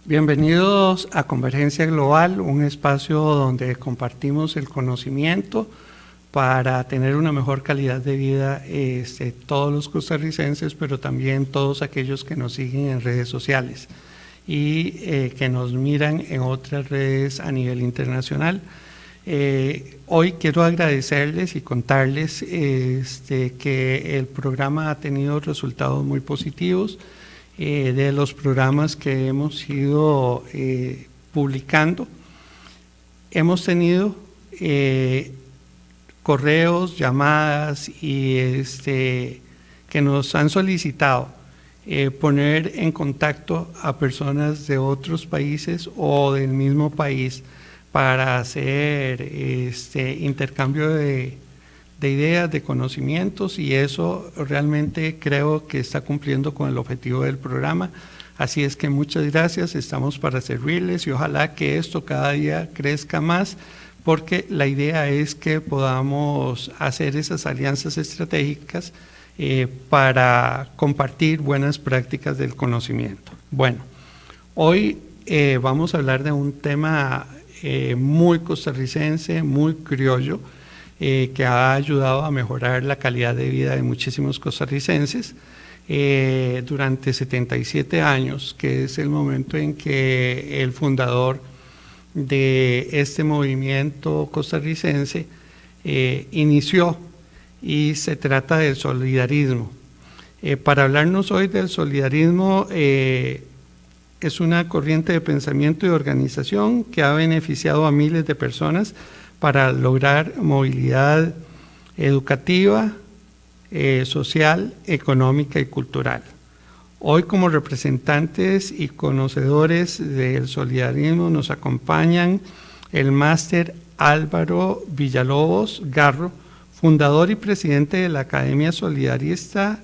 Bienvenidos a Convergencia Global, un espacio donde compartimos el conocimiento para tener una mejor calidad de vida todos los costarricenses, pero también todos aquellos que nos siguen en redes sociales y que nos miran en otras redes a nivel internacional. Hoy quiero agradecerles y contarles que el programa ha tenido resultados muy positivos. De los programas que hemos ido publicando, hemos tenido correos, llamadas y que nos han solicitado poner en contacto a personas de otros países o del mismo país para hacer intercambio de ideas, de conocimientos, y eso realmente creo que está cumpliendo con el objetivo del programa. Así es que muchas gracias, estamos para servirles y ojalá que esto cada día crezca más, porque la idea es que podamos hacer esas alianzas estratégicas para compartir buenas prácticas del conocimiento. Bueno, hoy vamos a hablar de un tema muy costarricense, muy criollo, que ha ayudado a mejorar la calidad de vida de muchísimos costarricenses durante 77 años, que es el momento en que el fundador de este movimiento costarricense inició, y se trata del solidarismo. Para hablarnos hoy del solidarismo, es una corriente de pensamiento y organización que ha beneficiado a miles de personas para lograr movilidad educativa, social, económica y cultural. Hoy, como representantes y conocedores del solidarismo, nos acompañan el máster Álvaro Villalobos Garro, fundador y presidente de la Academia Solidarista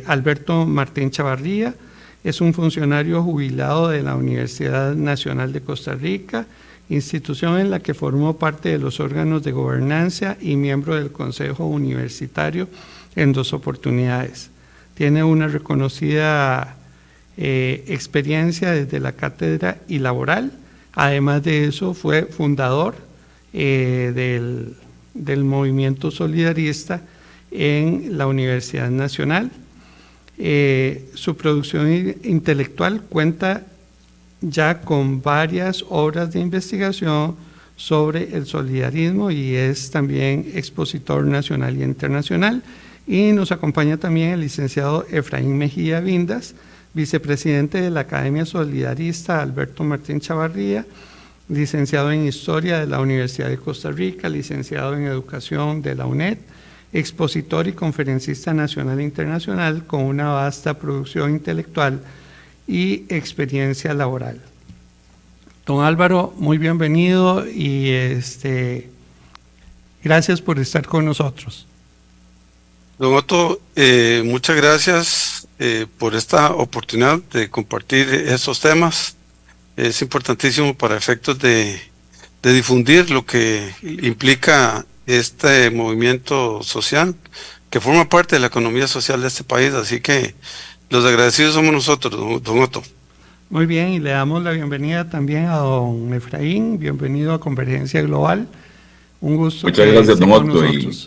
Alberto Martín Chavarría. Es un funcionario jubilado de la Universidad Nacional de Costa Rica, institución en la que formó parte de los órganos de gobernanza y miembro del Consejo Universitario en 2 oportunidades. Tiene una reconocida experiencia desde la cátedra y laboral. Además de eso, fue fundador del movimiento solidarista en la Universidad Nacional. Su producción intelectual cuenta ya con varias obras de investigación sobre el solidarismo y es también expositor nacional y internacional. Y nos acompaña también el licenciado Efraín Mejía Vindas, vicepresidente de la Academia Solidarista Alberto Martín Chavarría, licenciado en Historia de la Universidad de Costa Rica, licenciado en Educación de la UNED, expositor y conferencista nacional e internacional con una vasta producción intelectual y experiencia laboral. Don Álvaro, muy bienvenido y gracias por estar con nosotros. Don Otto, muchas gracias por esta oportunidad de compartir estos temas. Es importantísimo para efectos de difundir lo que implica este movimiento social que forma parte de la economía social de este país, así que los agradecidos somos nosotros, don Otto. Muy bien, y le damos la bienvenida también a don Efraín. Bienvenido a Convergencia Global. Un gusto. Muchas gracias, don Otto, y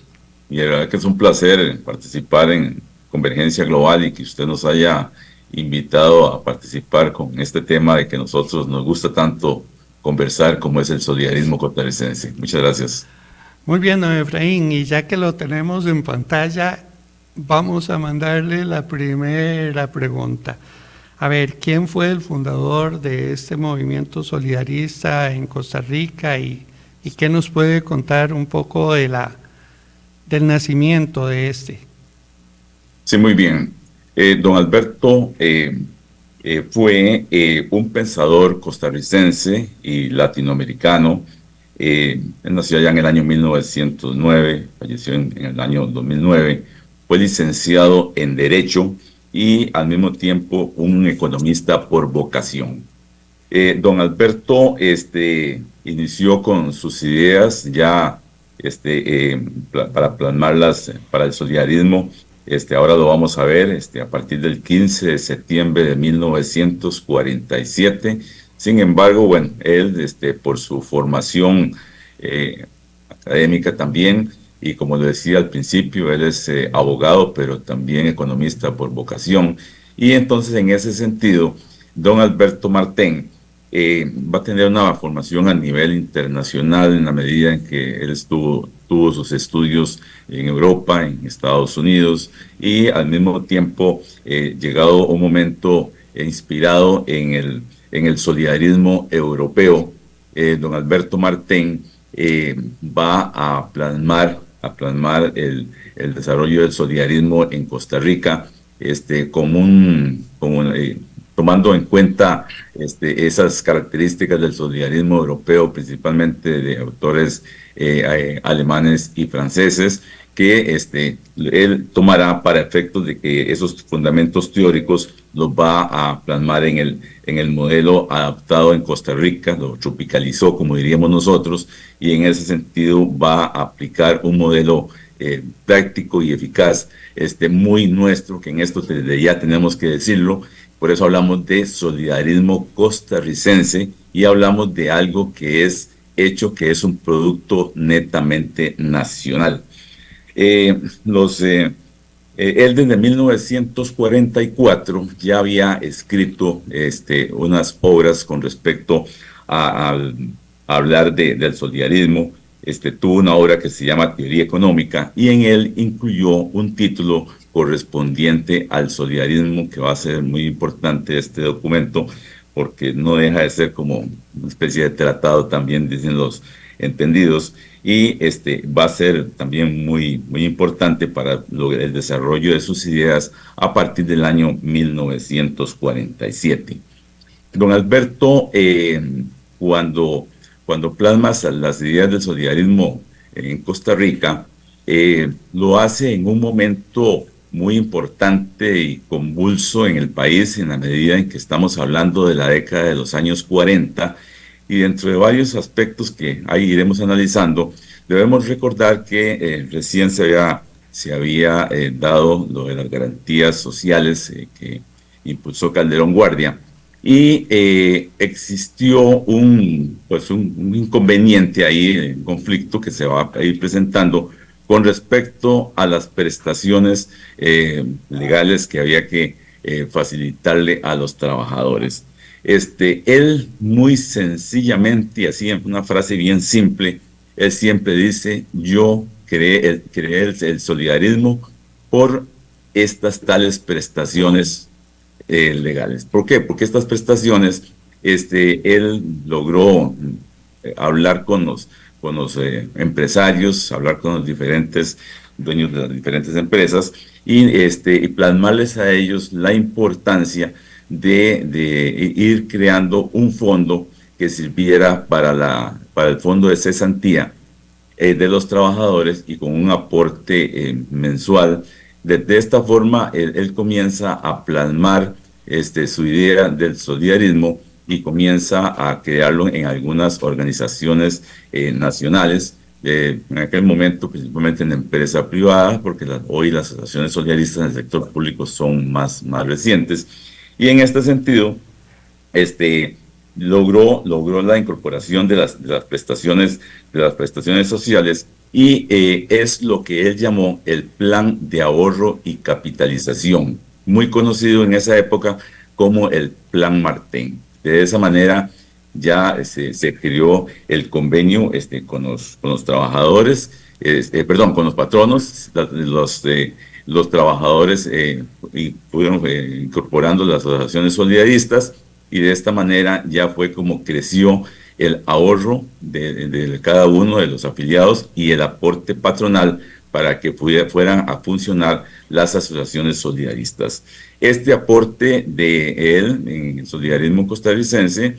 la verdad que es un placer participar en Convergencia Global y que usted nos haya invitado a participar con este tema de que nosotros nos gusta tanto conversar, como es el solidarismo costarricense. Muchas gracias. Muy bien, don Efraín, y ya que lo tenemos en pantalla, vamos a mandarle la primera pregunta. A ver, ¿quién fue el fundador de este movimiento solidarista en Costa Rica y qué nos puede contar un poco de del nacimiento de este? Sí, muy bien. Don Alberto fue un pensador costarricense y latinoamericano. Él nació allá en el año 1909, falleció en el año 2009. Fue licenciado en Derecho y al mismo tiempo un economista por vocación. Don Alberto inició con sus ideas ya para plasmarlas para el solidarismo ahora lo vamos a ver, a partir del 15 de septiembre de 1947. Sin embargo, bueno, él, por su formación académica también, y como le decía al principio, él es abogado, pero también economista por vocación. Y entonces, en ese sentido, don Alberto Martén va a tener una formación a nivel internacional en la medida en que él tuvo sus estudios en Europa, en Estados Unidos, y al mismo tiempo llegado un momento inspirado en el solidarismo europeo. Don Alberto Martén va a plasmar el desarrollo del solidarismo en Costa Rica, tomando en cuenta esas características del solidarismo europeo, principalmente de autores alemanes y franceses, que él tomará para efectos de que esos fundamentos teóricos los va a plasmar en el modelo adaptado en Costa Rica, lo tropicalizó, como diríamos nosotros, y en ese sentido va a aplicar un modelo práctico y eficaz, muy nuestro, que en esto desde ya tenemos que decirlo. Por eso hablamos de solidarismo costarricense y hablamos de algo que es hecho, que es un producto netamente nacional. Él desde 1944 ya había escrito unas obras con respecto a hablar del solidarismo. Tuvo una obra que se llama Teoría Económica y en él incluyó un título correspondiente al solidarismo, que va a ser muy importante este documento porque no deja de ser como una especie de tratado también, dicen los entendidos, y va a ser también muy, muy importante para el desarrollo de sus ideas a partir del año 1947. Don Alberto, cuando plasma las ideas del solidarismo en Costa Rica, lo hace en un momento muy importante y convulso en el país, en la medida en que estamos hablando de la década de los años 40, y dentro de varios aspectos que ahí iremos analizando, debemos recordar que recién se había dado lo de las garantías sociales que impulsó Calderón Guardia, y existió un inconveniente ahí, un conflicto que se va a ir presentando con respecto a las prestaciones legales que había que facilitarle a los trabajadores. Él muy sencillamente, y así en una frase bien simple, él siempre dice: yo creé el solidarismo por estas tales prestaciones legales. ¿Por qué? Porque estas prestaciones, él logró hablar con los empresarios, hablar con los diferentes dueños de las diferentes empresas y plasmarles a ellos la importancia de ir creando un fondo que sirviera para el fondo de cesantía de los trabajadores y con un aporte mensual. De esta forma, él comienza a plasmar su idea del solidarismo y comienza a crearlo en algunas organizaciones nacionales, en aquel momento principalmente en la empresa privada, porque hoy las asociaciones solidaristas en el sector público son más recientes. Y en este sentido, logró la incorporación de las prestaciones sociales, y es lo que él llamó el Plan de Ahorro y Capitalización, muy conocido en esa época como el Plan Martén. De esa manera ya se creó el convenio con los trabajadores, con los patronos, los trabajadores fueron incorporando las asociaciones solidaristas, y de esta manera ya fue como creció el ahorro de cada uno de los afiliados y el aporte patronal para que fueran a funcionar las asociaciones solidaristas. Este aporte de él en el solidarismo costarricense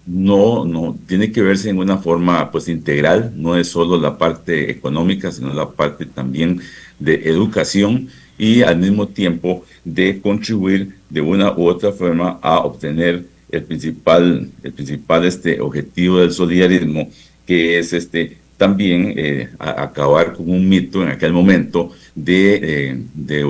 no tiene que verse en una forma integral, no es solo la parte económica, sino la parte también de educación, y al mismo tiempo de contribuir de una u otra forma a obtener el principal objetivo del solidarismo, que es también acabar con un mito en aquel momento de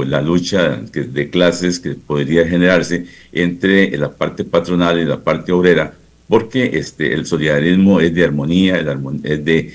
la lucha de clases que podría generarse entre la parte patronal y la parte obrera, porque el solidarismo es de armonía, es de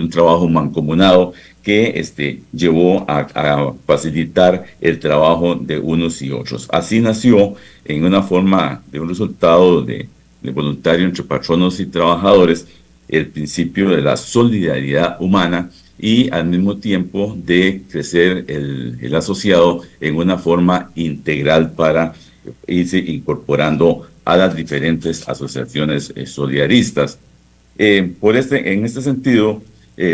un trabajo mancomunado que llevó a facilitar el trabajo de unos y otros. Así nació en una forma de un resultado de voluntario entre patronos y trabajadores el principio de la solidaridad humana y al mismo tiempo de crecer el asociado en una forma integral para irse incorporando a las diferentes asociaciones solidaristas. En este sentido,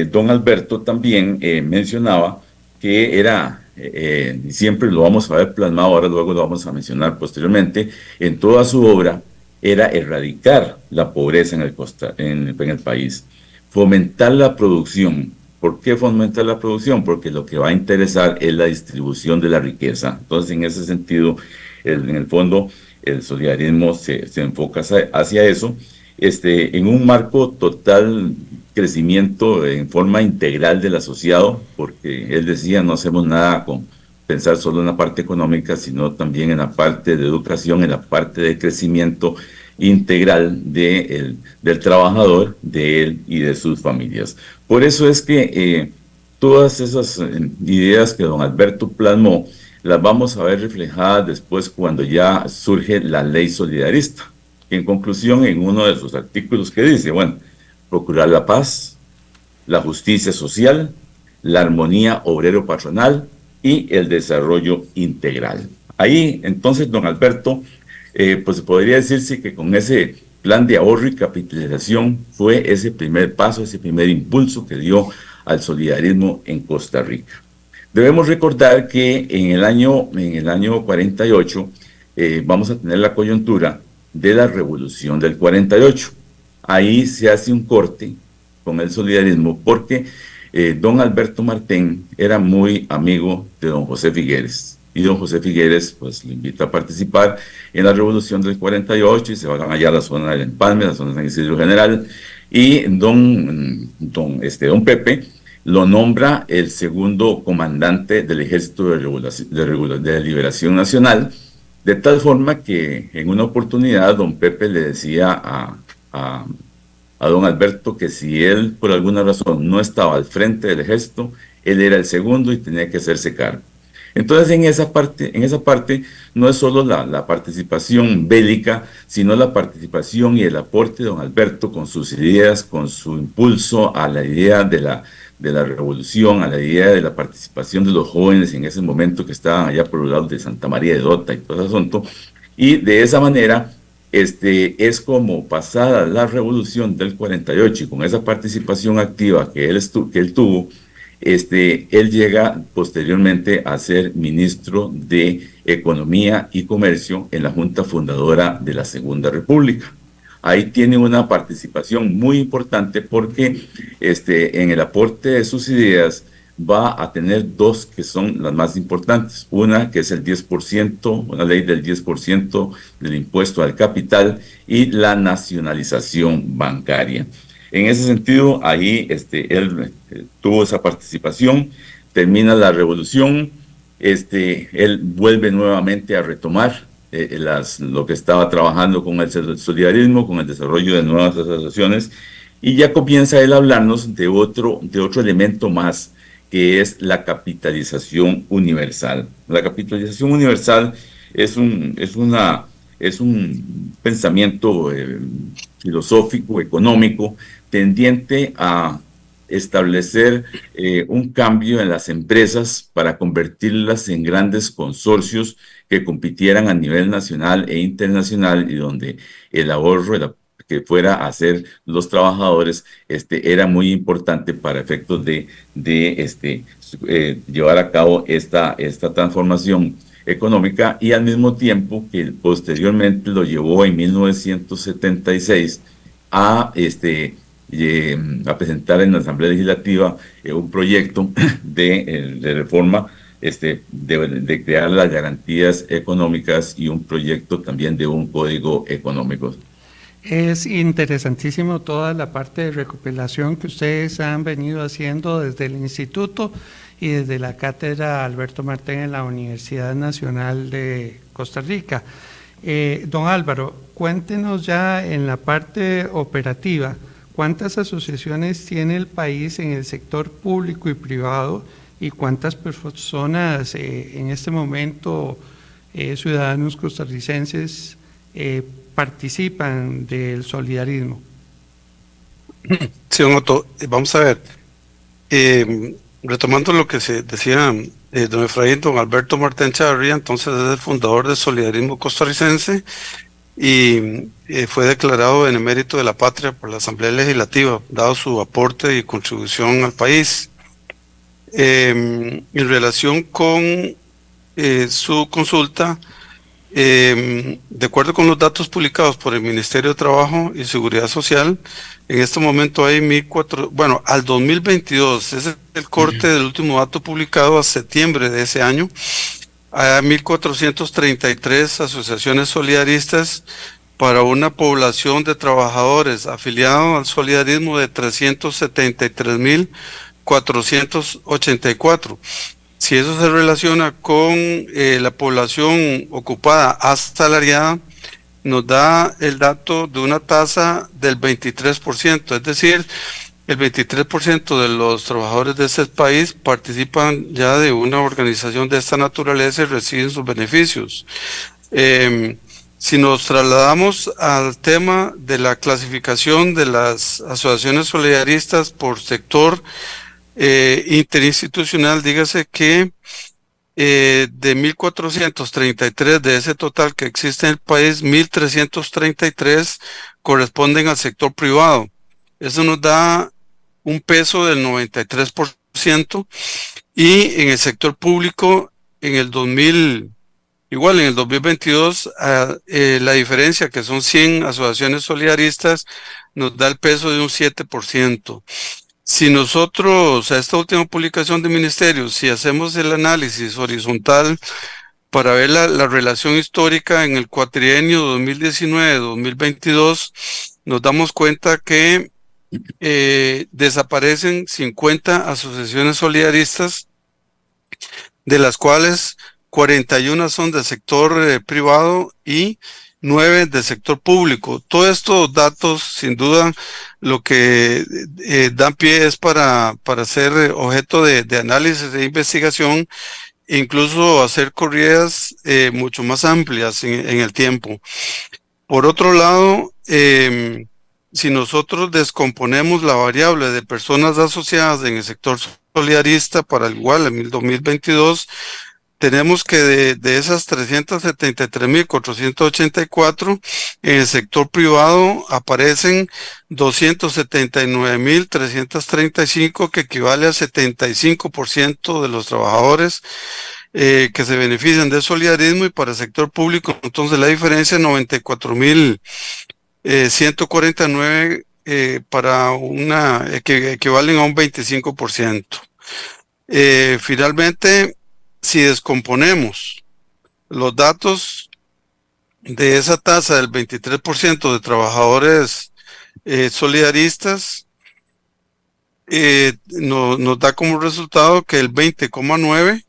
don Alberto también mencionaba que era, siempre lo vamos a ver plasmado, ahora luego lo vamos a mencionar posteriormente, en toda su obra, era erradicar la pobreza en el país, fomentar la producción. ¿Por qué fomentar la producción? Porque lo que va a interesar es la distribución de la riqueza. Entonces, en ese sentido, en el fondo, el solidarismo se enfoca hacia eso, en un marco total crecimiento en forma integral del asociado, porque él decía, no hacemos nada con pensar solo en la parte económica, sino también en la parte de educación, en la parte de crecimiento integral del trabajador, de él y de sus familias. Por eso es que todas esas ideas que don Alberto plasmó, las vamos a ver reflejadas después cuando ya surge la ley solidarista. En conclusión, en uno de sus artículos que dice, bueno, procurar la paz, la justicia social, la armonía obrero-patronal y el desarrollo integral. Ahí, entonces, don Alberto, pues podría decirse que con ese plan de ahorro y capitalización fue ese primer paso, ese primer impulso que dio al solidarismo en Costa Rica. Debemos recordar que en el año 48 vamos a tener la coyuntura de la Revolución del 48. Ahí se hace un corte con el solidarismo porque don Alberto Martén era muy amigo de don José Figueres. Y don José Figueres pues lo invita a participar en la Revolución del 48 y se van allá a la zona del Empalme, la zona de San Isidro General, y don Pepe lo nombra el segundo comandante del Ejército de Liberación Nacional, de tal forma que en una oportunidad don Pepe le decía a don Alberto que si él por alguna razón no estaba al frente del ejército, él era el segundo y tenía que hacerse cargo. Entonces en esa parte no es solo la participación bélica, sino la participación y el aporte de don Alberto con sus ideas, con su impulso a la idea de la revolución, a la idea de la participación de los jóvenes en ese momento que estaban allá por los lados de Santa María de Dota y todo ese asunto. Y de esa manera es como pasada la revolución del 48 y con esa participación activa que él tuvo, él llega posteriormente a ser ministro de Economía y Comercio en la Junta Fundadora de la Segunda República. Ahí tiene una participación muy importante porque en el aporte de sus ideas va a tener dos que son las más importantes. Una que es el 10%, una ley del 10% del impuesto al capital y la nacionalización bancaria. En ese sentido, ahí él tuvo esa participación, termina la revolución, él vuelve nuevamente a retomar lo que estaba trabajando con el solidarismo, con el desarrollo de nuevas asociaciones, y ya comienza él a hablarnos de otro elemento más, que es la capitalización universal. La capitalización universal es un pensamiento filosófico, económico, tendiente a establecer un cambio en las empresas para convertirlas en grandes consorcios que compitieran a nivel nacional e internacional y donde el ahorro que fuera a hacer los trabajadores era muy importante para efectos de llevar a cabo esta transformación económica, y al mismo tiempo que posteriormente lo llevó en 1976 a presentar en la Asamblea Legislativa un proyecto de reforma de crear las garantías económicas y un proyecto también de un código económico. Es interesantísimo toda la parte de recopilación que ustedes han venido haciendo desde el instituto y desde la cátedra Alberto Martén en la Universidad Nacional de Costa Rica. Don Álvaro, cuéntenos ya en la parte operativa, ¿cuántas asociaciones tiene el país en el sector público y privado y cuántas personas en este momento, ciudadanos costarricenses, participan del solidarismo? Sí, don Otto, vamos a ver, retomando lo que se decía don Efraín, don Alberto Martén Chavarría, entonces es el fundador del solidarismo costarricense y fue declarado en emérito de la patria por la Asamblea Legislativa, dado su aporte y contribución al país. En relación con su consulta, de acuerdo con los datos publicados por el Ministerio de Trabajo y Seguridad Social, en este momento hay al 2022, ese es el corte del último dato publicado a septiembre de ese año, hay 1.433 asociaciones solidaristas para una población de trabajadores afiliados al solidarismo de 373.484. Si eso se relaciona con la población ocupada asalariada, nos da el dato de una tasa del 23%, es decir, el 23% de los trabajadores de este país participan ya de una organización de esta naturaleza y reciben sus beneficios. Si nos trasladamos al tema de la clasificación de las asociaciones solidaristas por sector interinstitucional, dígase que de 1.433 de ese total que existe en el país, 1.333 corresponden al sector privado. Eso nos da un peso del 93%, y en el sector público, en el 2022, la diferencia, que son 100 asociaciones solidaristas, nos da el peso de un 7%. Si nosotros, a esta última publicación de ministerios, si hacemos el análisis horizontal para ver la relación histórica en el cuatrienio 2019-2022, nos damos cuenta que desaparecen 50 asociaciones solidaristas, de las cuales 41 son del sector privado y 9 del sector público. Todos estos datos, sin duda, lo que dan pie es para ser objeto de análisis e investigación, e incluso hacer corridas mucho más amplias en el tiempo. Por otro lado, si nosotros descomponemos la variable de personas asociadas en el sector solidarista para el igual en el 2022, tenemos que de esas 373.484, en el sector privado aparecen 279.335, que equivale al 75% de los trabajadores que se benefician del solidarismo, y para el sector público, entonces la diferencia es 94.149, para que equivalen a un 25%. Finalmente, si descomponemos los datos de esa tasa del 23% de trabajadores solidaristas, nos da como resultado que el 20,9%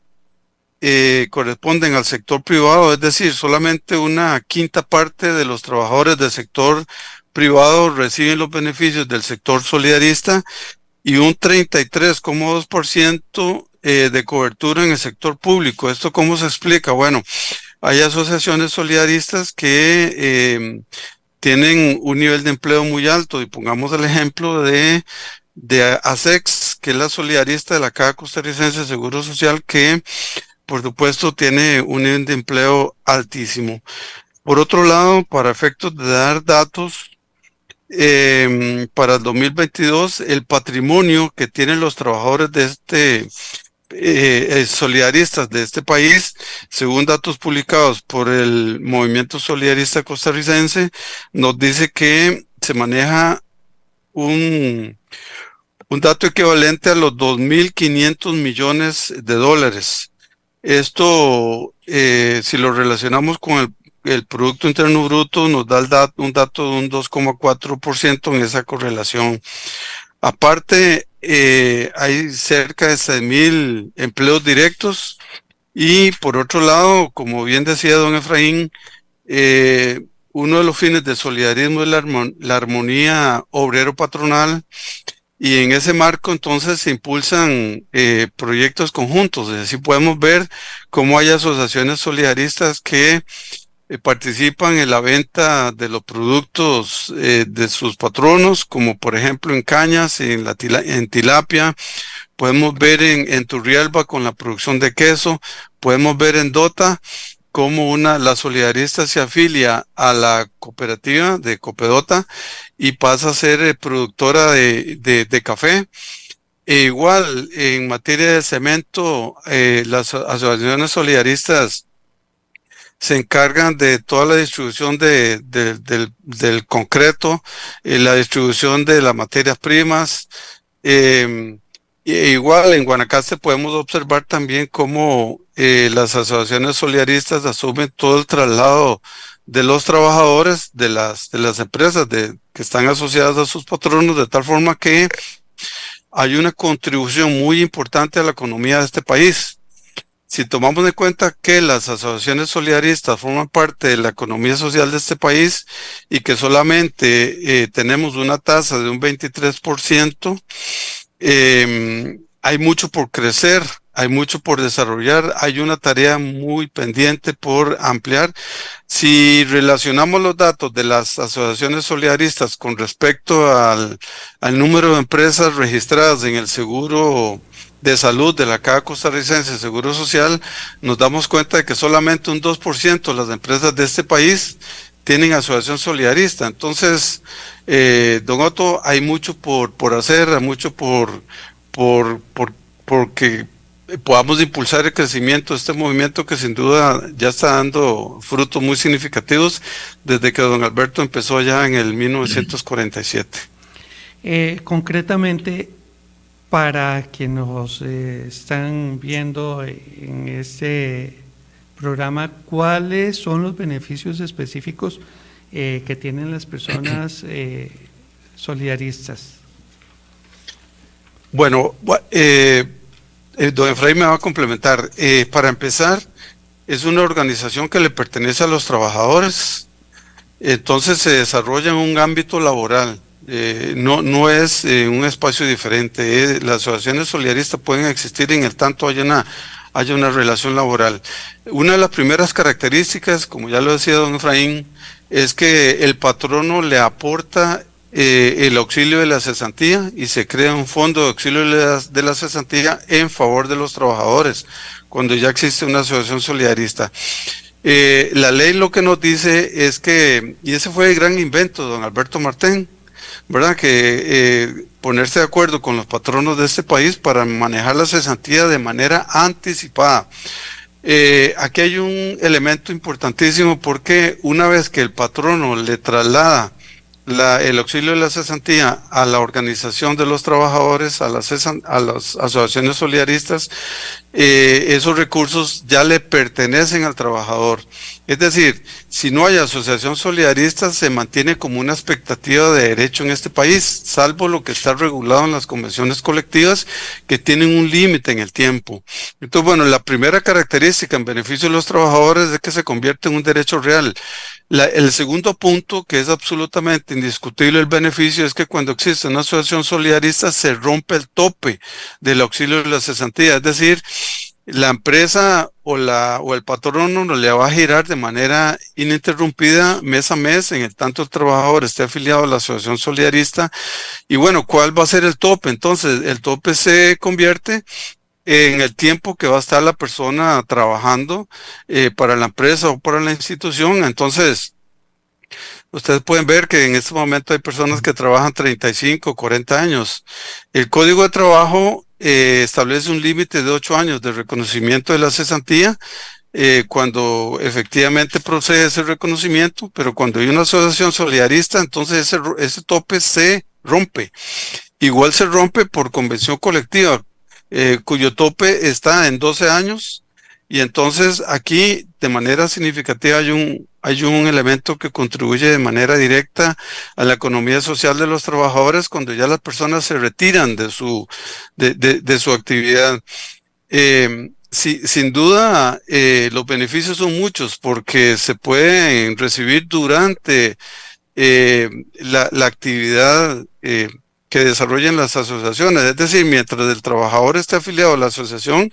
corresponden al sector privado, es decir, solamente una quinta parte de los trabajadores del sector privado reciben los beneficios del sector solidarista, y un 33,2% de cobertura en el sector público. ¿Esto cómo se explica? Bueno, hay asociaciones solidaristas que tienen un nivel de empleo muy alto, y pongamos el ejemplo de ASEX, que es la solidarista de la Caja Costarricense de Seguro Social, que por supuesto tiene un nivel de empleo altísimo. Por otro lado, para efectos de dar datos, para el 2022, el patrimonio que tienen los trabajadores de solidaristas de este país, según datos publicados por el Movimiento Solidarista Costarricense, nos dice que se maneja un dato equivalente a los 2.500 millones de dólares. Esto, si lo relacionamos con el Producto Interno Bruto nos da un dato de un 2,4% en esa correlación. Aparte, hay cerca de 6,000 empleos directos y por otro lado, como bien decía don Efraín, uno de los fines del solidarismo es la armonía obrero-patronal y en ese marco entonces se impulsan proyectos conjuntos. Así podemos ver cómo hay asociaciones solidaristas que participan en la venta de los productos de sus patronos, como por ejemplo en cañas, en tilapia. Podemos ver en Turrialba con la producción de queso. Podemos ver en Dota cómo la solidarista se afilia a la cooperativa de Copedota y pasa a ser productora de café. E igual, en materia de cemento, las asociaciones solidaristas se encargan de toda la distribución del concreto, la distribución de las materias primas. Igual en Guanacaste podemos observar también cómo las asociaciones solidaristas asumen todo el traslado de los trabajadores de las empresas que están asociadas a sus patronos, de tal forma que hay una contribución muy importante a la economía de este país. Si tomamos en cuenta que las asociaciones solidaristas forman parte de la economía social de este país y que solamente tenemos una tasa de un 23%, hay mucho por crecer, hay mucho por desarrollar, hay una tarea muy pendiente por ampliar. Si relacionamos los datos de las asociaciones solidaristas con respecto al número de empresas registradas en el seguro de salud de la Caja Costarricense Seguro Social, nos damos cuenta de que solamente un 2% de las empresas de este país tienen asociación solidarista. Entonces, don Otto, hay mucho por hacer, hay mucho porque podamos impulsar el crecimiento de este movimiento que sin duda ya está dando frutos muy significativos desde que don Alberto empezó ya en el 1947. Concretamente, para quienes nos están viendo en este programa, ¿cuáles son los beneficios específicos que tienen las personas solidaristas? Bueno, don Efraín me va a complementar. Para empezar, es una organización que le pertenece a los trabajadores, entonces se desarrolla en un ámbito laboral. No es un espacio diferente. Las asociaciones solidaristas pueden existir en el tanto haya una relación laboral. Una de las primeras características, como ya lo decía don Efraín, es que el patrono le aporta el auxilio de la cesantía y se crea un fondo de auxilio de la cesantía en favor de los trabajadores, cuando ya existe una asociación solidarista. La ley lo que nos dice es que, y ese fue el gran invento de don Alberto Martén, ¿verdad? Que ponerse de acuerdo con los patronos de este país para manejar la cesantía de manera anticipada. Aquí hay un elemento importantísimo porque una vez que el patrono le traslada el auxilio de la cesantía a la organización de los trabajadores, a las asociaciones solidaristas, esos recursos ya le pertenecen al trabajador. Es decir, si no hay asociación solidarista, se mantiene como una expectativa de derecho en este país, salvo lo que está regulado en las convenciones colectivas, que tienen un límite en el tiempo. Entonces, bueno, la primera característica en beneficio de los trabajadores es que se convierte en un derecho real. El segundo punto, que es absolutamente indiscutible el beneficio, es que cuando existe una asociación solidarista se rompe el tope del auxilio de la cesantía. Es decir, la empresa o el patrono no le va a girar de manera ininterrumpida mes a mes en el tanto el trabajador esté afiliado a la asociación solidarista. Y bueno, ¿cuál va a ser el tope? Entonces, el tope se convierte en el tiempo que va a estar la persona trabajando para la empresa o para la institución. Entonces, ustedes pueden ver que en este momento hay personas que trabajan 35, 40 años. El Código de Trabajo establece un límite de 8 años de reconocimiento de la cesantía cuando efectivamente procede ese reconocimiento, pero cuando hay una asociación solidarista, entonces ese tope se rompe. Igual se rompe por convención colectiva, cuyo tope está en 12 años, y entonces aquí de manera significativa hay hay un elemento que contribuye de manera directa a la economía social de los trabajadores cuando ya las personas se retiran de su actividad. Sin duda, los beneficios son muchos porque se pueden recibir durante la actividad que desarrollan las asociaciones. Es decir, mientras el trabajador esté afiliado a la asociación,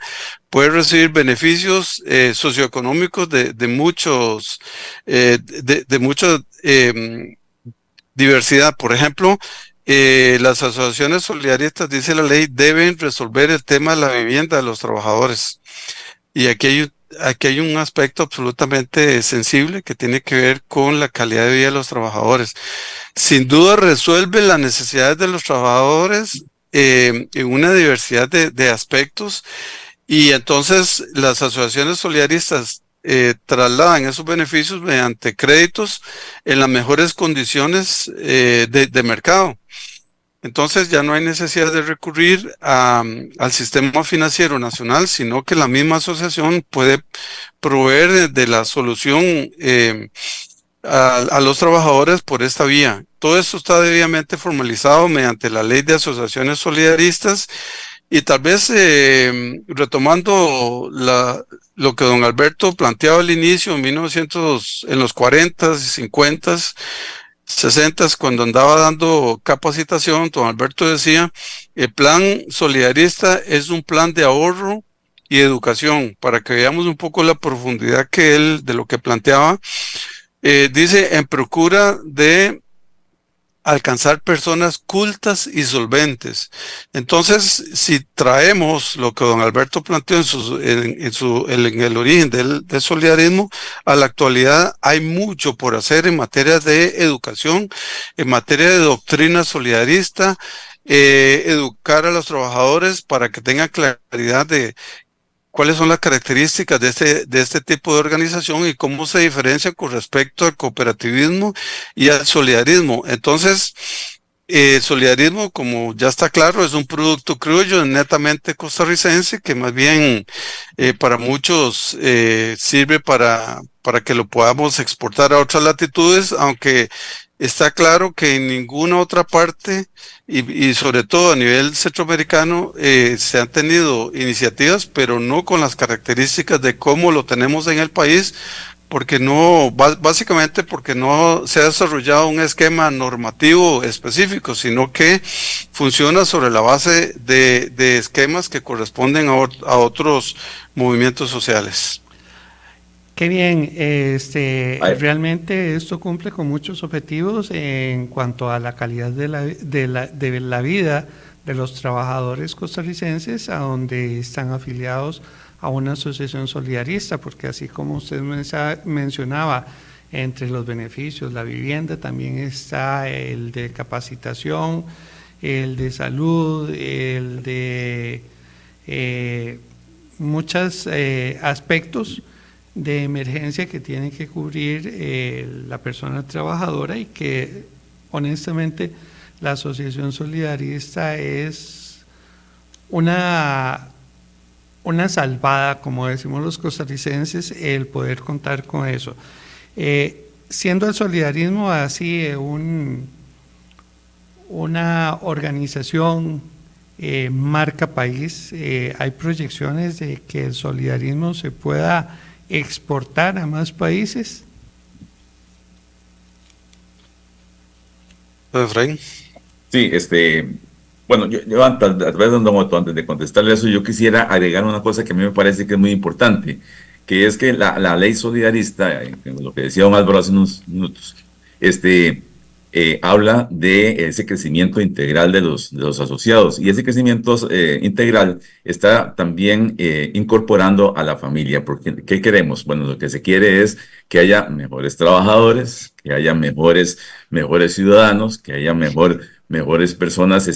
puede recibir beneficios socioeconómicos de muchos, de mucha diversidad. Por ejemplo, las asociaciones solidaristas, dice la ley, deben resolver el tema de la vivienda de los trabajadores. Y aquí hay un aspecto absolutamente sensible que tiene que ver con la calidad de vida de los trabajadores. Sin duda resuelve las necesidades de los trabajadores en una diversidad de aspectos, y entonces las asociaciones solidaristas trasladan esos beneficios mediante créditos en las mejores condiciones de mercado. Entonces ya no hay necesidad de recurrir al sistema financiero nacional, sino que la misma asociación puede proveer de la solución a los trabajadores por esta vía. Todo esto está debidamente formalizado mediante la ley de asociaciones solidaristas, y tal vez retomando lo que don Alberto planteaba al inicio, en los 40s y 50s, 60s, cuando andaba dando capacitación, don Alberto decía, el plan solidarista es un plan de ahorro y educación, para que veamos un poco la profundidad que él, de lo que planteaba. Dice, en procura de alcanzar personas cultas y solventes. Entonces, si traemos lo que don Alberto planteó en el origen del solidarismo a la actualidad, hay mucho por hacer en materia de educación, en materia de doctrina solidarista, educar a los trabajadores para que tengan claridad de cuáles son las características de este tipo de organización y cómo se diferencia con respecto al cooperativismo y al solidarismo. Entonces, solidarismo, como ya está claro, es un producto criollo, netamente costarricense, que más bien para muchos sirve para que lo podamos exportar a otras latitudes, aunque está claro que en ninguna otra parte, y sobre todo a nivel centroamericano, se han tenido iniciativas, pero no con las características de cómo lo tenemos en el país, porque no, básicamente porque no se ha desarrollado un esquema normativo específico, sino que funciona sobre la base de esquemas que corresponden a otros movimientos sociales. Qué bien, Ay, realmente esto cumple con muchos objetivos en cuanto a la calidad de la vida de los trabajadores costarricenses a donde están afiliados a una asociación solidarista, porque así como usted mencionaba, entre los beneficios, la vivienda, también está el de capacitación, el de salud, el de muchos aspectos de emergencia que tiene que cubrir la persona trabajadora, y que honestamente la asociación solidarista es una salvada, como decimos los costarricenses, el poder contar con eso. Siendo el solidarismo así una organización marca país, hay proyecciones de que el solidarismo se pueda exportar a más países. Efraín. sí, bueno, yo antes, a través de Don Otto, antes de contestarle eso, yo quisiera agregar una cosa que a mí me parece que es muy importante, que es que la ley solidarista, lo que decía don Álvaro hace unos minutos, habla de ese crecimiento integral de los asociados, y ese crecimiento integral está también incorporando a la familia, porque ¿qué queremos? Bueno, lo que se quiere es que haya mejores trabajadores, que haya mejores ciudadanos, que haya mejores personas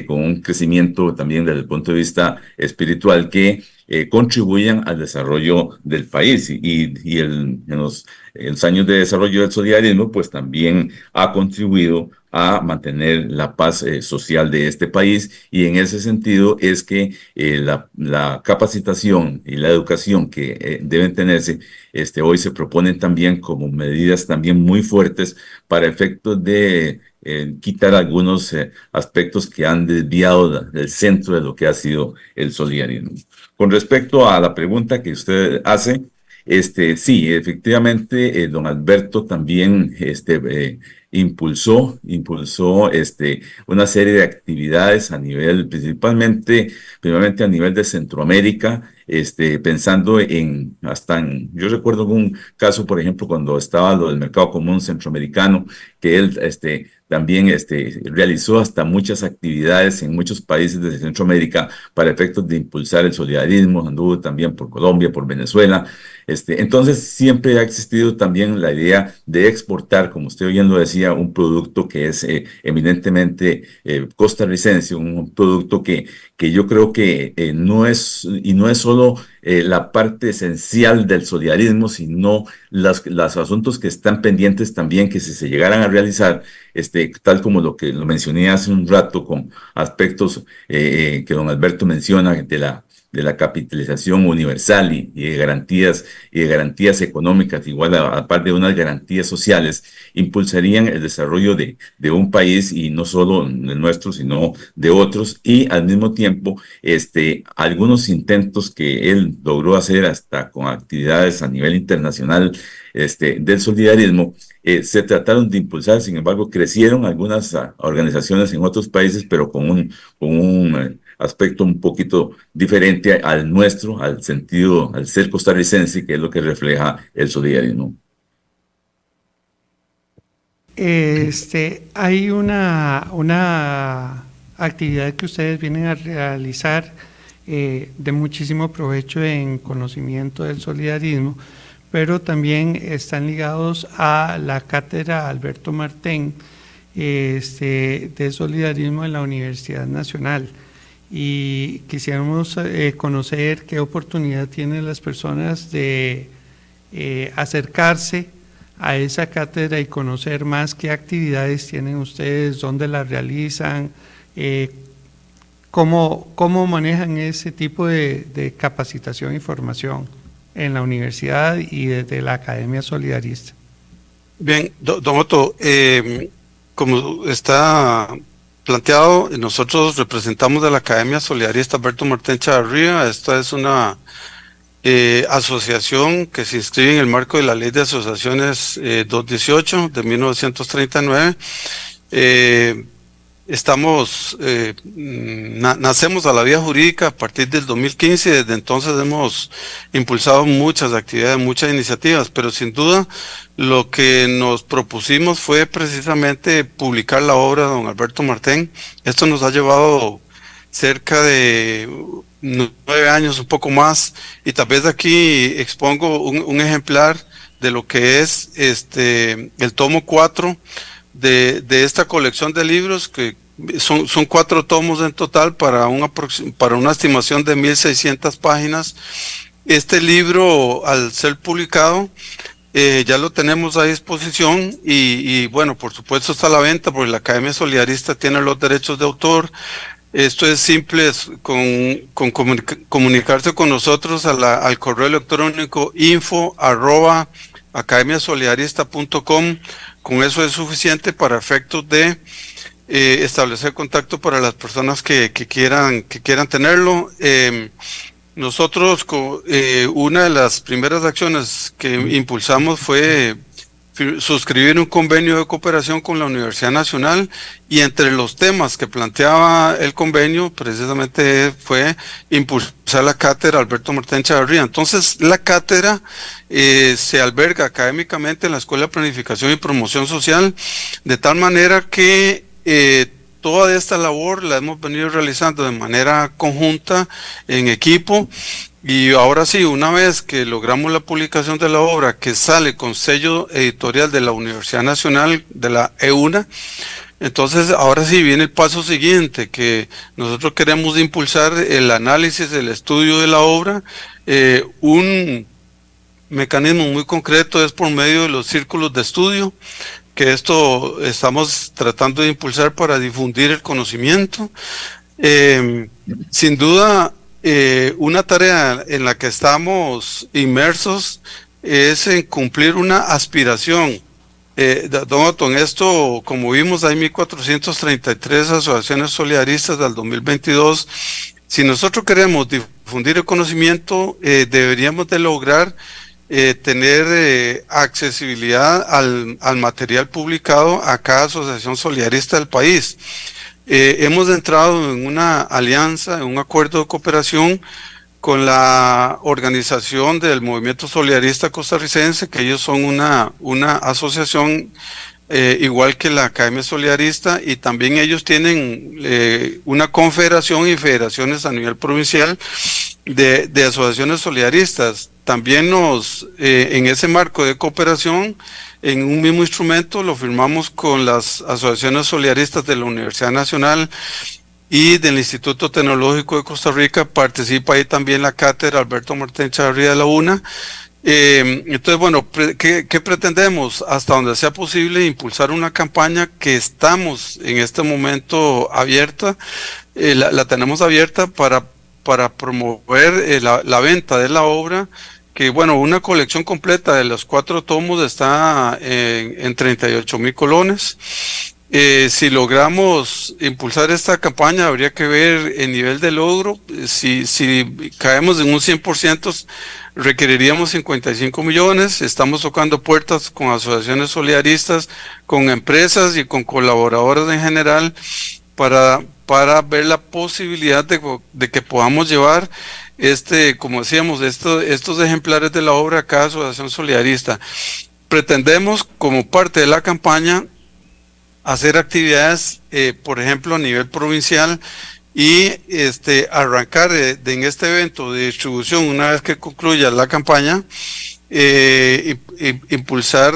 con un crecimiento también desde el punto de vista espiritual, que contribuyan al desarrollo del país. En los años de desarrollo del solidarismo, pues también ha contribuido a mantener la paz social de este país, y en ese sentido es que la capacitación y la educación que deben tenerse, hoy se proponen también como medidas también muy fuertes para efectos de quitar algunos aspectos que han desviado del centro de lo que ha sido el solidarismo. Con respecto a la pregunta que usted hace, sí, efectivamente, don Alberto también impulsó una serie de actividades a nivel, primeramente a nivel de Centroamérica, pensando yo recuerdo un caso, por ejemplo, cuando estaba lo del Mercado Común Centroamericano, que él, también realizó hasta muchas actividades en muchos países de Centroamérica para efectos de impulsar el solidarismo. Anduvo también por Colombia, por Venezuela. Entonces, siempre ha existido también la idea de exportar, como usted bien lo decía, un producto que es eminentemente costarricense, un producto que yo creo que no es solo la parte esencial del solidarismo, sino los asuntos que están pendientes también, que si se llegaran a realizar, tal como lo mencioné hace un rato, con aspectos que don Alberto menciona de la capitalización universal y de garantías económicas, igual a par de unas garantías sociales, impulsarían el desarrollo de un país, y no solo el nuestro, sino de otros. Y al mismo tiempo, algunos intentos que él logró hacer hasta con actividades a nivel internacional, del solidarismo, se trataron de impulsar. Sin embargo, crecieron algunas organizaciones en otros países, pero con un aspecto un poquito diferente al nuestro, al ser costarricense, que es lo que refleja el solidarismo. Hay una actividad que ustedes vienen a realizar de muchísimo provecho en conocimiento del solidarismo, pero también están ligados a la cátedra Alberto Martén de solidarismo en la Universidad Nacional. Y quisiéramos conocer qué oportunidad tienen las personas de acercarse a esa cátedra y conocer más qué actividades tienen ustedes, dónde las realizan, cómo manejan ese tipo de capacitación y formación en la universidad y desde la Academia Solidarista. Bien, don Otto, como está planteado, nosotros representamos de la Academia Solidarista Alberto Martén Chavarría. Esta es una asociación que se inscribe en el marco de la Ley de Asociaciones 218 de 1939. Nacemos a la vía jurídica a partir del 2015, y desde entonces hemos impulsado muchas actividades, muchas iniciativas, pero sin duda lo que nos propusimos fue precisamente publicar la obra de don Alberto Martén. Esto nos ha llevado cerca de 9 años, un poco más, y tal vez aquí expongo un ejemplar de lo que es el tomo 4 de esta colección de libros, que son 4 tomos en total para una estimación de 1.600 páginas. Este libro, al ser publicado, ya lo tenemos a disposición y bueno, por supuesto está a la venta, porque la Academia Solidarista tiene los derechos de autor. Esto es simple, comunicarse con nosotros al correo electrónico info@academiasolidarista.com. Con eso es suficiente para efectos de establecer contacto para las personas que quieran tenerlo. Nosotros, una de las primeras acciones que impulsamos fue suscribir un convenio de cooperación con la Universidad Nacional, y entre los temas que planteaba el convenio precisamente fue impulsar la cátedra Alberto Martén Chavarría. Entonces, la cátedra se alberga académicamente en la Escuela de Planificación y Promoción Social, de tal manera que toda esta labor la hemos venido realizando de manera conjunta, en equipo. Y ahora sí, una vez que logramos la publicación de la obra, que sale con sello editorial de la Universidad Nacional, de la EUNA, Entonces, ahora sí viene el paso siguiente, que nosotros queremos impulsar el análisis, el estudio de la obra. Un mecanismo muy concreto es por medio de los círculos de estudio, que esto estamos tratando de impulsar para difundir el conocimiento. Sin duda, una tarea en la que estamos inmersos es en cumplir una aspiración. Don Otto, en esto, como vimos, hay 1.433 asociaciones solidaristas del 2022. Si nosotros queremos difundir el conocimiento, deberíamos de lograr tener accesibilidad al material publicado a cada asociación solidarista del país. Hemos entrado en una alianza, en un acuerdo de cooperación con la organización del Movimiento Solidarista Costarricense, que ellos son una asociación igual que la Academia Solidarista, y también ellos tienen una confederación y federaciones a nivel provincial de asociaciones solidaristas. También en ese marco de cooperación, en un mismo instrumento, lo firmamos con las asociaciones solidaristas de la Universidad Nacional y del Instituto Tecnológico de Costa Rica. Participa ahí también la cátedra Alberto Martínez Chavarría de la UNA. Entonces, bueno, ¿qué pretendemos? Hasta donde sea posible, impulsar una campaña que estamos en este momento abierta, la tenemos abierta para promover la venta de la obra, que bueno, una colección completa de los 4 tomos está en 38,000 colones. Si logramos impulsar esta campaña, habría que ver el nivel de logro. Si caemos en un 100%, requeriríamos 55 millones. Estamos tocando puertas con asociaciones solidaristas, con empresas y con colaboradores en general para ver la posibilidad de que podamos llevar como decíamos, estos ejemplares de la obra a cada asociación solidarista. Pretendemos, como parte de la campaña, hacer actividades, por ejemplo, a nivel provincial, y arrancar en este evento de distribución, una vez que concluya la campaña, impulsar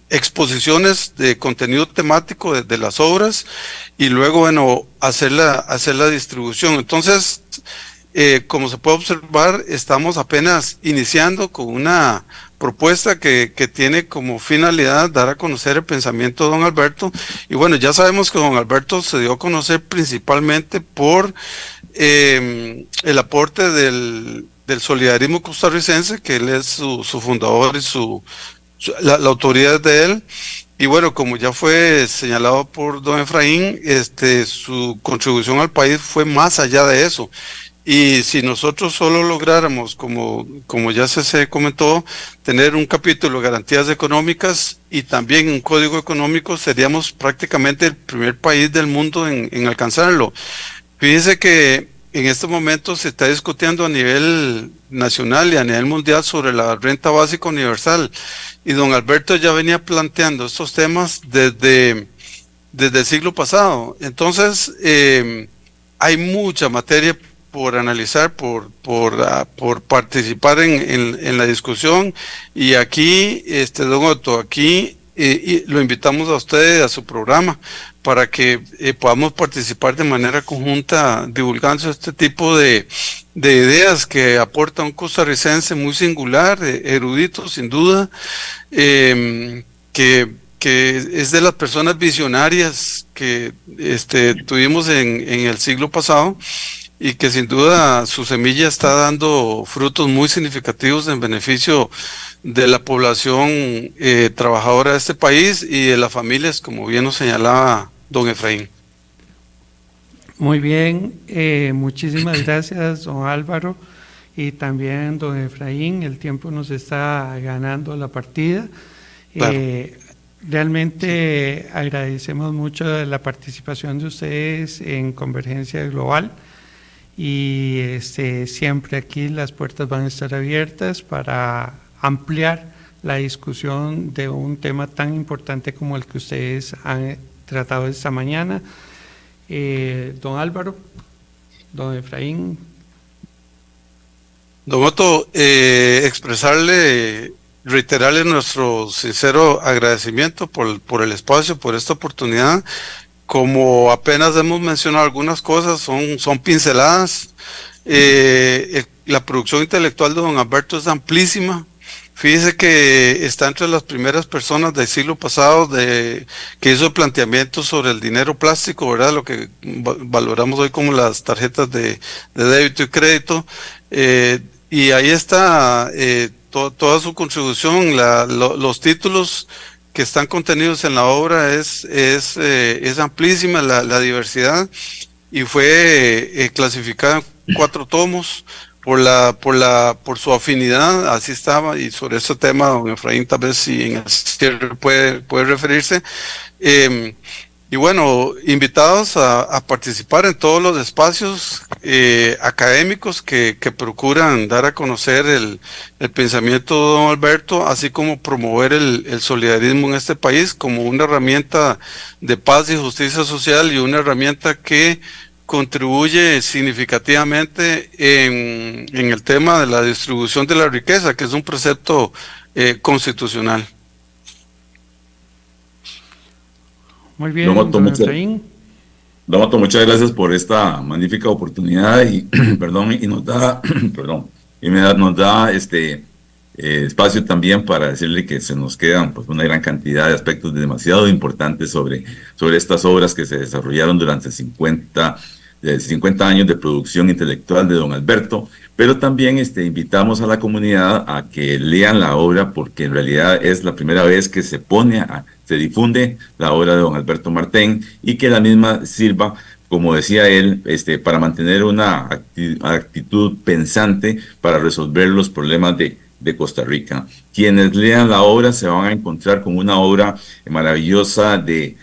exposiciones de contenido temático de las obras, y luego, bueno, hacer la distribución. Entonces, como se puede observar, estamos apenas iniciando con una propuesta que tiene como finalidad dar a conocer el pensamiento de don Alberto. Y bueno, ya sabemos que don Alberto se dio a conocer principalmente por el aporte del solidarismo costarricense, que él es su fundador y la autoridad de él. Y bueno, como ya fue señalado por don Efraín, su contribución al país fue más allá de eso. Y si nosotros solo lográramos, como ya se comentó, tener un capítulo de garantías económicas y también un código económico, seríamos prácticamente el primer país del mundo en alcanzarlo. Fíjense que en este momento se está discutiendo a nivel nacional y a nivel mundial sobre la renta básica universal, y don Alberto ya venía planteando estos temas desde el siglo pasado. Entonces, hay mucha materia por analizar, por participar en la discusión, y aquí, don Otto, aquí y lo invitamos a ustedes a su programa para que podamos participar de manera conjunta divulgando este tipo de ideas que aporta un costarricense muy singular, erudito sin duda, que es de las personas visionarias que tuvimos en el siglo pasado, y que sin duda su semilla está dando frutos muy significativos en beneficio de la población trabajadora de este país y de las familias, como bien nos señalaba don Efraín. Muy bien, muchísimas gracias, don Álvaro, y también don Efraín. El tiempo nos está ganando la partida. Claro. Realmente agradecemos mucho la participación de ustedes en Convergencia Global, y siempre aquí las puertas van a estar abiertas para ampliar la discusión de un tema tan importante como el que ustedes han tratado esta mañana. Don Álvaro, don Efraín. Don Otto, expresarle reiterarle nuestro sincero agradecimiento por el espacio, por esta oportunidad. Como apenas hemos mencionado algunas cosas, son pinceladas. La producción intelectual de don Alberto es amplísima. Fíjese que está entre las primeras personas del siglo pasado que hizo planteamientos sobre el dinero plástico, ¿verdad? Lo que valoramos hoy como las tarjetas de débito y crédito. Y ahí está toda su contribución. Los títulos que están contenidos en la obra es amplísima la diversidad, y fue clasificada en 4 tomos por su afinidad. Así estaba, y sobre ese tema don Efraín tal vez si en el cierre puede referirse. Y bueno, invitados a participar en todos los espacios académicos que procuran dar a conocer el pensamiento de don Alberto, así como promover el solidarismo en este país como una herramienta de paz y justicia social, y una herramienta que contribuye significativamente en el tema de la distribución de la riqueza, que es un precepto constitucional. Muy bien, Don Otto, don Efraín. Don Otto, muchas gracias por esta magnífica oportunidad y perdón, y nos da perdón, y nos da espacio también para decirle que se nos quedan pues una gran cantidad de aspectos demasiado importantes sobre estas obras que se desarrollaron durante 50 años de producción intelectual de don Alberto, pero también invitamos a la comunidad a que lean la obra, porque en realidad es la primera vez que se difunde la obra de don Alberto Martén, y que la misma sirva, como decía él, para mantener una actitud pensante para resolver los problemas de Costa Rica. Quienes lean la obra se van a encontrar con una obra maravillosa de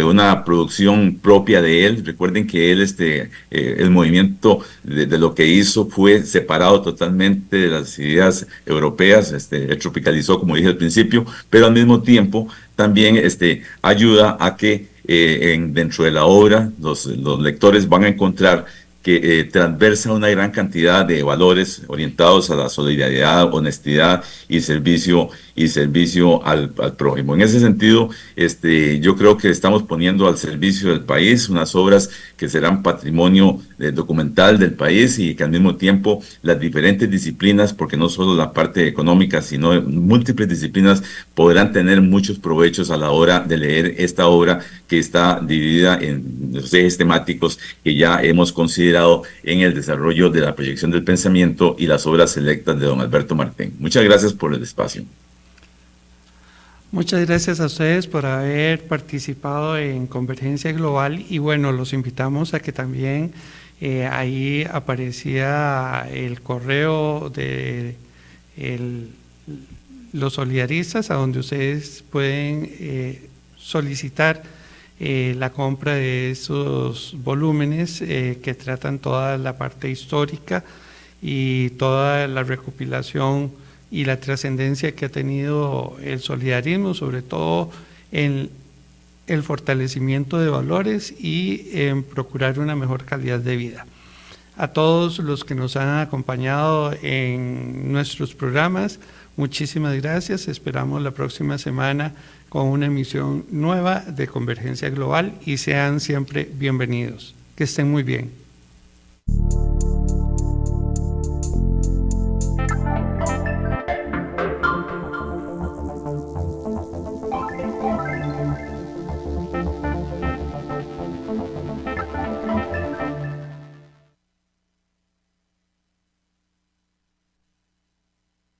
una producción propia de él. Recuerden que él, el movimiento de lo que hizo fue separado totalmente de las ideas europeas. Él tropicalizó, como dije al principio, pero al mismo tiempo también ayuda a que dentro de la obra los lectores van a encontrar que transversa una gran cantidad de valores orientados a la solidaridad, honestidad y servicio al prójimo. En ese sentido, yo creo que estamos poniendo al servicio del país unas obras que serán patrimonio documental del país, y que al mismo tiempo las diferentes disciplinas, porque no solo la parte económica, sino múltiples disciplinas, podrán tener muchos provechos a la hora de leer esta obra, que está dividida en los ejes temáticos que ya hemos considerado en el desarrollo de la proyección del pensamiento y las obras selectas de don Alberto Martén. Muchas gracias por el espacio. Muchas gracias a ustedes por haber participado en Convergencia Global, y bueno, los invitamos a que también ahí aparecía el correo de los solidaristas, a donde ustedes pueden solicitar la compra de esos volúmenes que tratan toda la parte histórica y toda la recopilación y la trascendencia que ha tenido el solidarismo, sobre todo en el fortalecimiento de valores y en procurar una mejor calidad de vida. A todos los que nos han acompañado en nuestros programas, muchísimas gracias. Esperamos la próxima semana con una emisión nueva de Convergencia Global, y sean siempre bienvenidos. Que estén muy bien.